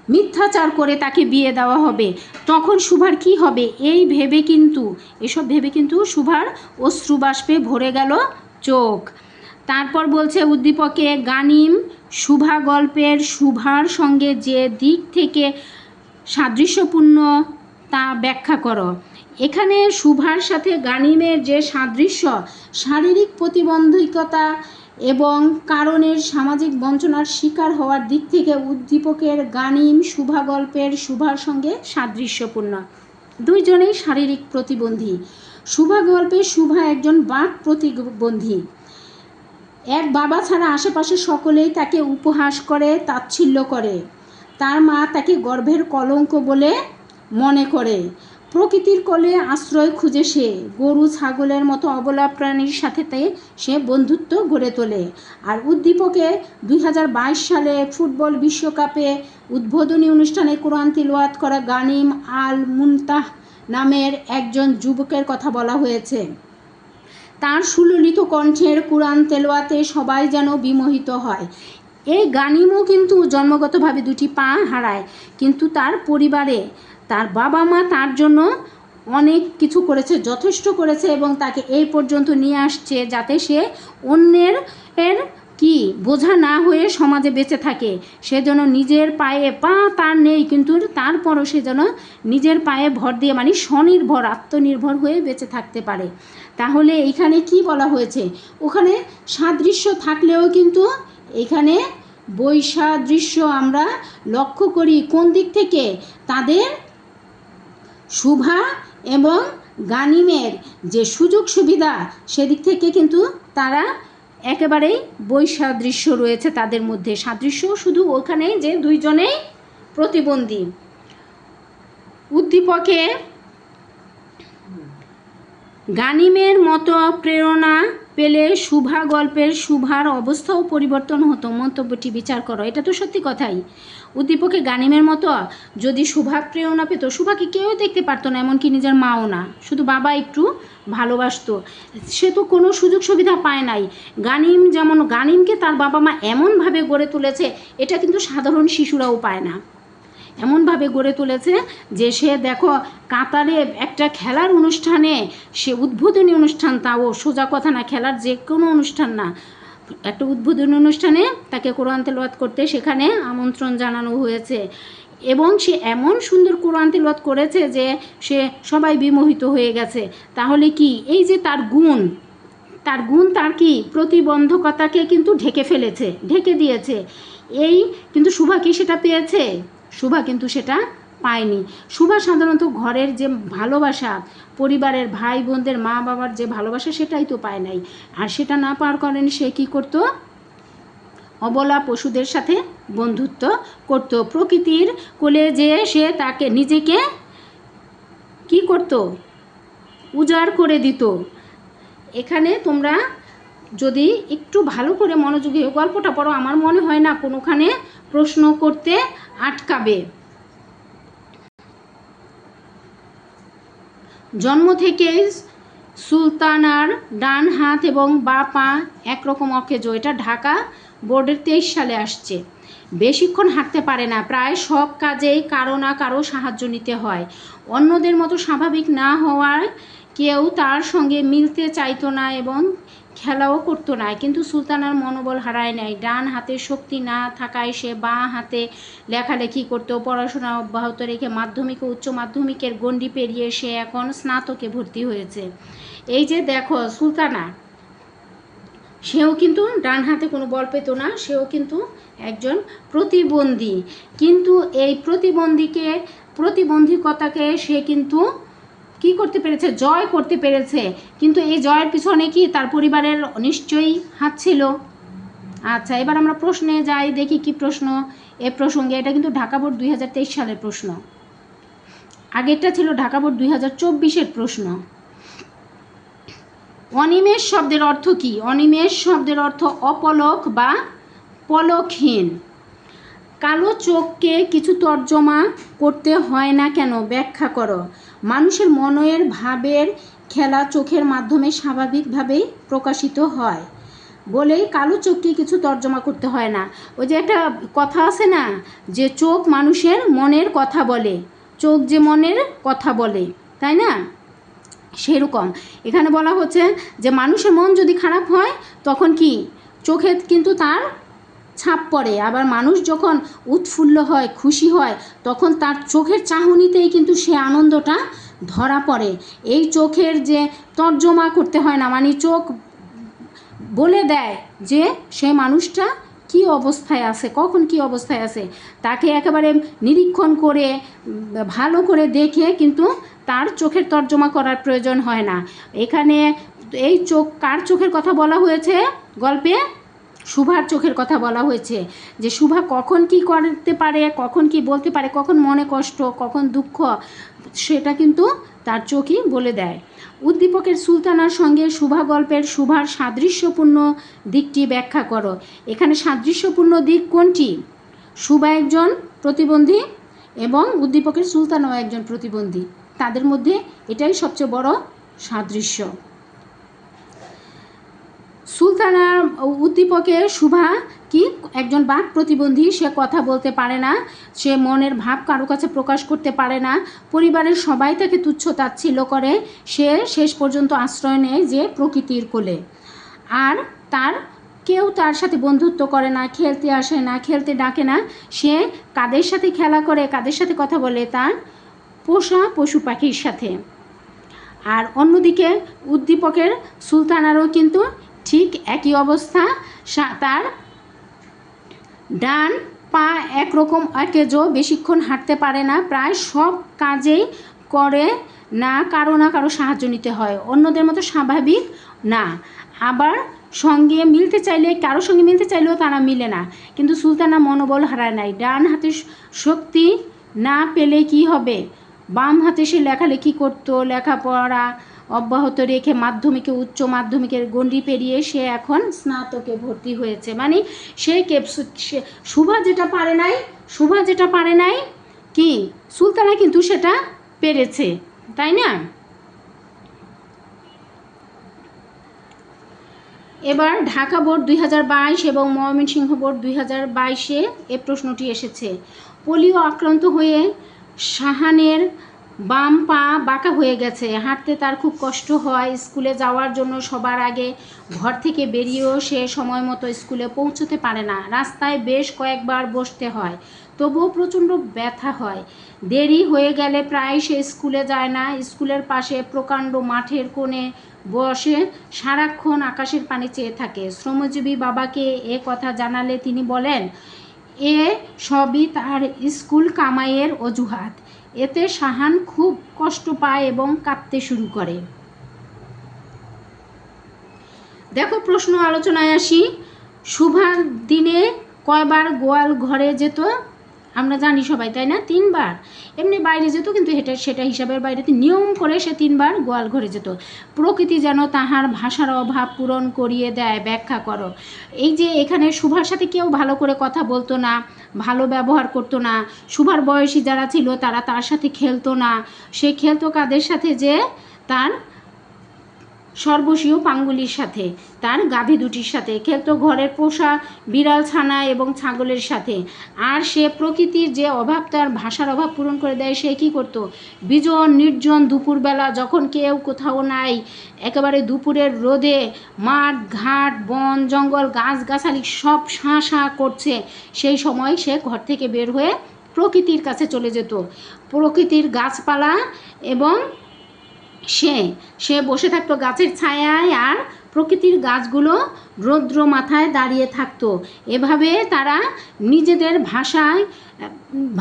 মিথ্যাচার করে তাকে বিয়ে দেওয়া হবে। তখন সুভার কি হবে, এসব ভেবে কিন্তু সুভার অশ্রুবাষ্পে ভরে গেল চোখ। তারপর বলছে উদ্দীপকে, গানিম সুভা গল্পের সুভার সঙ্গে যে দিক থেকে সাদৃশ্যপূর্ণ তা ব্যাখ্যা করো। এখানে সুভার সাথে গানিমের যে সাদৃশ্য, শারীরিক প্রতিবন্ধকতা এবং কারণের সামাজিক বঞ্চনার শিকার হওয়ার দিক থেকে উদ্দীপকের গানিম সুভা গল্পের সুভার সঙ্গে সাদৃশ্যপূর্ণ। দুইজনেই শারীরিক প্রতিবন্ধী। সুভা গল্পে সুভা একজন বাক প্রতিবন্ধী। এক বাবা ছাড়া আশেপাশে সকলেই তাকে উপহাস করে, তাচ্ছিল্য করে। তার মা তাকে গর্ভের কলঙ্ক বলে মনে করে। প্রকৃতির কোলে আশ্রয় খুঁজে সে গরু ছাগলের মতো অবলা প্রাণীর সাথে সে বন্ধুত্ব গড়ে তোলে। আর উদ্দীপকে 2022 সালে ফুটবল বিশ্বকাপে উদ্বোধনী অনুষ্ঠানে কোরআন তিলাওয়াত করা গানিম আল মুনতাহ নামের একজন যুবকের কথা বলা হয়েছে। তার সুললিত কণ্ঠের কোরআন তেলাওয়াতে সবাই যেন বিমোহিত হয়। এই গানিমও কিন্তু জন্মগতভাবে দুটি পা হারায়, কিন্তু তার পরিবারে তার বাবা মা তার জন্য অনেক কিছু করেছে, যথেষ্ট করেছে, এবং তাকে এই পর্যন্ত নিয়ে আসছে যাতে সে অন্যের বোঝা না হয়ে সমাজে বেঁচে থাকে। সে যেন নিজের পায়ে পা তার নেই, কিন্তু তারপরও সে যেন নিজের পায়ে ভর দিয়ে মানে স্বনির্ভর আত্মনির্ভর হয়ে বেঁচে থাকতে পারে। তাহলে এখানে কি বলা হয়েছে? ওখানে সাদৃশ্য থাকলেও কিন্তু এখানে বৈসাদৃশ্য আমরা লক্ষ্য করি। কোন দিক থেকে? তাদের শুভা এবং গানিমের যে সুযোগ সুবিধা সেদিক থেকে কিন্তু তারা একেবারেই বৈসাদৃশ্য রয়েছে তাদের মধ্যে। সাদৃশ্য শুধু ওখানে যে দুইজনেই প্রতিবন্ধী। উদ্দীপকে গানিমের মতো প্রেরণা পেলে শুভা গল্পের শুভার অবস্থাও পরিবর্তন হতো। মন্তব্যটি বিচার করো। এটা তো সত্যি কথাই। উদ্দীপকে গানিমের মতো যদি শুভা প্রেরণা পেত, শুভাকে কেউ দেখতে পারতো না, এমনকি নিজের মাও না, শুধু বাবা একটু ভালোবাসতো। সে তো কোনো সুযোগ সুবিধা পায় নাই। গানিম যেমন গানিমকে তার বাবা মা এমনভাবে গড়ে তুলেছে, এটা কিন্তু সাধারণ শিশুরাও পায় না। এমনভাবে গড়ে তুলেছে যে সে দেখো কাতারে একটা খেলার অনুষ্ঠানে, সে উদ্বোধনী অনুষ্ঠান, তাও সোজা কথা না, খেলার যে কোনো অনুষ্ঠান না, একটা উদ্বোধনী অনুষ্ঠানে তাকে কোরআন তেলাওয়াত করতে সেখানে আমন্ত্রণ জানানো হয়েছে, এবং সে এমন সুন্দর কোরআন তেলাওয়াত করেছে যে সে সবাই বিমোহিত হয়ে গেছে। তাহলে কি এই যে তার গুণ তার কি প্রতিবন্ধকতাকে কিন্তু ঢেকে দিয়েছে। এই কিন্তু শুভা কি সেটা পেয়েছে? শুভা কিন্তু সেটা পায়নি। শুভা সাধারণত ঘরের যে ভালোবাসা, পরিবারের ভাই বোনদের মা বাবার যে ভালোবাসা, সেটাই তো পায় নাই। আর সেটা না পাওয়ার কারণে সে কী করত? অবলা পশুদের সাথে বন্ধুত্ব করত। প্রকৃতির কোলে যে সে তাকে নিজেকে কি করত? উজাড় করে দিত। এখানে তোমরা যদি একটু ভালো করে মনোযোগী গল্পটা পড়ো, আমার মনে হয় না কোনোখানে প্রশ্ন করতে আটকাবে। জন্ম থেকে সুলতানার ডান হাত এবং বা পা একরকম অকেজ। এটা ঢাকা বোর্ডের 23 সালে আসছে। বেশিক্ষণ হাঁটতে পারে না, প্রায় সব কাজেই কারো না কারো সাহায্য নিতে হয়। অন্যদের মতো স্বাভাবিক না হওয়ায় কেউ তার সঙ্গে মিলতে চাইতো না এবং খেলাও করতো না। কিন্তু সুলতানার মনোবল হারায় নাই। ডান হাতের শক্তি না থাকায় সে বাঁ হাতে লেখালেখি করতো। পড়াশোনা অব্যাহত রেখে মাধ্যমিক ও উচ্চ মাধ্যমিকের গণ্ডি পেরিয়ে সে এখন স্নাতকে ভর্তি হয়েছে। এই যে দেখো সুলতানা, সেও কিন্তু ডান হাতে কোনো বল পেত না, সেও কিন্তু একজন প্রতিবন্ধী। কিন্তু এই প্রতিবন্ধকতাকে সে কিন্তু কি করতে পেরেছে? জয় করতে পেরেছে। কিন্তু এই জয়ের পিছনে কি তার পরিবারের নিশ্চয়ই হাত ছিল। আচ্ছা, এবার আমরা প্রশ্নে যাই, দেখি কি প্রশ্ন এ প্রসঙ্গে। এটা কিন্তু ঢাকা বোর্ড 2023 সালের প্রশ্ন, আগেরটা ছিল ঢাকা বোর্ড 2024-এর প্রশ্ন। অনিমেষ শব্দের অর্থ কি? অনিমেষ শব্দের অর্থ অপলক বা পলকহীন। কালো চোখকে কিছু তর্জমা করতে হয় না কেন? ব্যাখ্যা করো। মানুষের মনের ভাবের খেলা চোখের মাধ্যমে স্বাভাবিকভাবেই প্রকাশিত হয় বলেই কালো চোখকে কিছু তর্জমা করতে হয় না। ওই যে একটা কথা আছে না, যে চোখ মানুষের মনের কথা বলে, চোখ যে মনের কথা বলে, তাই না? সেরকম এখানে বলা হচ্ছে যে মানুষের মন যদি খারাপ হয় তখন কি চোখে কিন্তু তার ছাপ পড়ে। আবার মানুষ যখন উৎফুল্ল হয়, খুশি হয়, তখন তার চোখের চাহনিতেই কিন্তু সে আনন্দটা ধরা পড়ে। এই চোখের যে তর্জমা করতে হয় না, মানে চোখ বলে দেয় যে সে মানুষটা কি অবস্থায় আছে, কখন কি অবস্থায় আছে। তাকে একেবারে নিরীক্ষণ করে ভালো করে দেখে কিন্তু তার চোখের তর্জমা করার প্রয়োজন হয় না। এখানে এই চোখ কার চোখের কথা বলা হয়েছে? গল্পে শুভার চোখের কথা বলা হয়েছে, যে শুভা কখন কি করতে পারে, কখন কি বলতে পারে, কখন মনে কষ্ট, কখন দুঃখ, সেটা কিন্তু তার চোখই বলে দেয়। উদ্দীপকের সুলতানার সঙ্গে শুভা গল্পের শুভার সাদৃশ্যপূর্ণ দিকটি ব্যাখ্যা করো। এখানে সাদৃশ্যপূর্ণ দিক কোনটি? শুভা একজন প্রতিবন্ধী এবং উদ্দীপকের সুলতানাও একজন প্রতিবন্ধী, তাদের মধ্যে এটাই সবচেয়ে বড় সাদৃশ্য। সুলতানার উদ্দীপকের শুভা কি একজন বাক প্রতিবন্ধী, সে কথা বলতে পারে না, সে মনের ভাব কারো কাছে প্রকাশ করতে পারে না, পরিবারের সবাই তাকে তুচ্ছ তাচ্ছিল্য করে, সে শেষ পর্যন্ত আশ্রয় নেয় যে প্রকৃতির কোলে। আর কেউ তার সাথে বন্ধুত্ব করে না, খেলতে আসে না, খেলতে ডাকে না, সে কাদের সাথে খেলা করে, কাদের সাথে কথা বলে? তার পোষা পশু পাখির সাথে। আর অন্যদিকে উদ্দীপকের সুলতানারও কিন্তু ঠিক একই অবস্থা, তার ডান পা একরকম একেজো, বেশিক্ষণ হাঁটতে পারে না, প্রায় সব কাজেই করে না কারো সাহায্য নিতে হয়, অন্যদের মতো স্বাভাবিক না। আবার সঙ্গে মিলতে চাইলে, কারোর সঙ্গে মিলতে চাইলেও তারা মিলে না। কিন্তু সুলতানা মনোবল হারায় নাই, ডান হাতে শক্তি না পেলে কি হবে, বাম হাতে সে লেখালেখি করতো, লেখাপড়া অব্যাহত রেখে মাধ্যমিকে উচ্চ মাধ্যমিকের গণ্ডি পেরিয়ে সে এখন স্নাতকে ভর্তি হয়েছে। মানে শুভা যেটা পারে নাই কি সুলতানা কিন্তু সেটা পেরেছে, তাই না? এবার ঢাকা বোর্ড 2022 এবং ময়মনসিংহ বোর্ড 2022-এ এ প্রশ্নটি এসেছে। পোলিও আক্রান্ত হয়ে শাহানের বাম পা বাঁকা হয়ে গেছে, হাঁটতে তার খুব কষ্ট হয়, স্কুলে যাওয়ার জন্য সবার আগে ঘর থেকে বেরিয়েও সে সময় মতো স্কুলে পৌঁছতে পারে না, রাস্তায় বেশ কয়েকবার বসতে হয়, তবুও প্রচণ্ড ব্যথা হয়, দেরি হয়ে গেলে প্রায় সে স্কুলে যায় না, স্কুলের পাশে প্রকাণ্ড মাঠের কোণে বসে সারাক্ষণ আকাশের পানে চেয়ে থাকে। শ্রমজীবী বাবাকে এ কথা জানালে তিনি বলেন, এ সবই তার স্কুল কামাইয়ের অজুহাত। এতে শাহান খুব কষ্ট পায় এবং কাঁদতে শুরু করে। দেখো প্রশ্ন আলোচনায় আসি। শুভার দিনে কয়বার গোয়াল ঘরে যেত? আমরা জানি সবাই, তাই না? 3 বার। এমনি বাইরে যেত, কিন্তু সেটা হিসাবের বাইরে নিয়ম করে সে 3 বার গোয়াল ঘরে যেত। প্রকৃতি যেন তাহার ভাষার অভাব পূরণ করিয়ে দেয়, ব্যাখ্যা করো। এই যে এখানে শুভার সাথে কেউ ভালো করে কথা বলতো না, ভালো ব্যবহার করতো না, শুভার বয়সী যারা ছিল তারা তার সাথে খেলতো না, সে খেলতো কাদের সাথে? যে তার সর্বস্বীয় পাঙ্গুলির সাথে, তার গাভী দুটির সাথে খেলতো, ঘরের পোষা বিড়াল ছানা এবং ছাগলের সাথে। আর সে প্রকৃতির যে অভাব, তার ভাষার অভাব পূরণ করে দেয়, সে কী করতো? বিজন নির্জন দুপুরবেলা যখন কেউ কোথাও নাই, একেবারে দুপুরের রোদে মাঠ ঘাট বন জঙ্গল গাছগাছালি সব শাঁ শাঁ করছে, সেই সময় সে ঘর থেকে বের হয়ে প্রকৃতির কাছে চলে যেত, প্রকৃতির গাছপালা এবং সে বসে থাকতো গাছের ছায়ায়, আর প্রকৃতির গাছগুলো রৌদ্র মাথায় দাঁড়িয়ে থাকতো। এভাবে তারা নিজেদের ভাষায়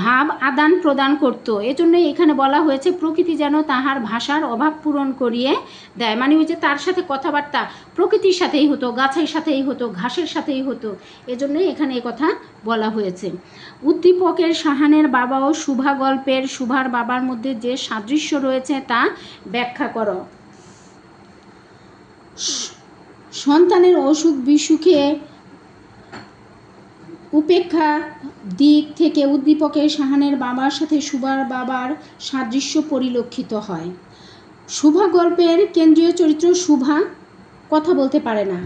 ভাব আদান প্রদান করতো। এজন্যই এখানে বলা হয়েছে প্রকৃতি যেন তাহার ভাষার অভাব পূরণ করিয়ে দেয়। মানে ওই যে তার সাথে কথাবার্তা প্রকৃতির সাথেই হতো, গাছের সাথেই হতো, ঘাসের সাথেই হতো, এজন্যই এখানে কথা বলা হয়েছে। উদ্দীপকের শাহানের বাবা ও শুভা গল্পের শুভার বাবার মধ্যে যে সাদৃশ্য রয়েছে তা ব্যাখ্যা করো। সন্তানের অসুখ বিসুখে উপেক্ষা দিক থেকে উদ্দীপকের শাহানের বাবার সাথে শুভার বাবার সাদৃশ্য পরিলক্ষিত হয়। শুভা গল্পের কেন্দ্রীয় চরিত্র শুভা কথা বলতে পারে না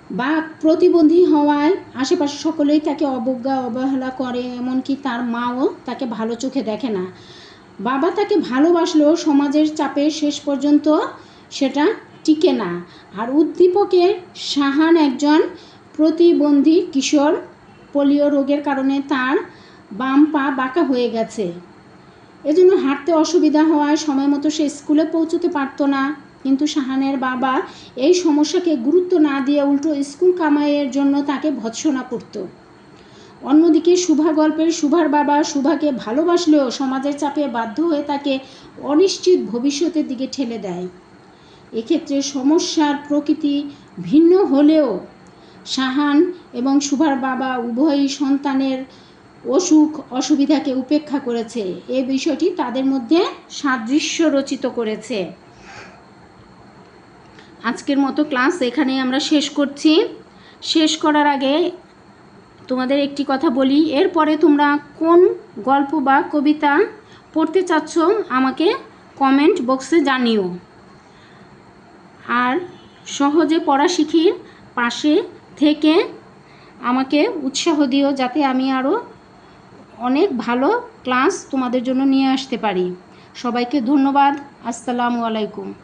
বা প্রতিবন্ধী হওয়ায় আশেপাশে সকলেই তাকে অবজ্ঞা অবহেলা করে, এমনকি তার মাও তাকে ভালো চোখে দেখে না। বাবা তাকে ভালোবাসলেও সমাজের চাপে শেষ পর্যন্ত সেটা টিকে না। আর উদ্দীপকের শাহান একজন প্রতিবন্ধী কিশোর, পোলিও রোগের কারণে তার বাম পা বাঁকা হয়ে গেছে, এজন্য হাঁটতে অসুবিধা হওয়ায় সময় মতো সে স্কুলে পৌঁছতে পারতো না। কিন্তু শাহানের বাবা এই সমস্যাকে গুরুত্ব না দিয়ে উল্টো স্কুল কামাইয়ের জন্য তাকে ভৎসনা করত। অন্যদিকে শুভা গল্পের শুভার বাবা শুভাকে ভালোবাসলেও সমাজের চাপে বাধ্য হয়ে তাকে অনিশ্চিত ভবিষ্যতের দিকে ঠেলে দেয়। এক্ষেত্রে সমস্যার প্রকৃতি ভিন্ন হলেও শাহান এবং শুভার বাবা উভয়ই সন্তানের অসুখ অসুবিধাকে উপেক্ষা করেছে, এ বিষয়টি তাদের মধ্যে সাদৃশ্য রচিত করেছে। আজকের মতো ক্লাস এখানেই আমরা শেষ করছি। শেষ করার আগে তোমাদের একটি কথা বলি, এরপরে তোমরা কোন গল্প বা কবিতা পড়তে চাচ্ছ আমাকে কমেন্ট বক্সে জানিও। আর সহজে পড়া শিখির পাশে থেকে আমাকে উৎসাহ দিও, যাতে আমি আরও অনেক ভালো ক্লাস তোমাদের জন্য নিয়ে আসতে পারি। সবাইকে ধন্যবাদ। আসসালামু আলাইকুম।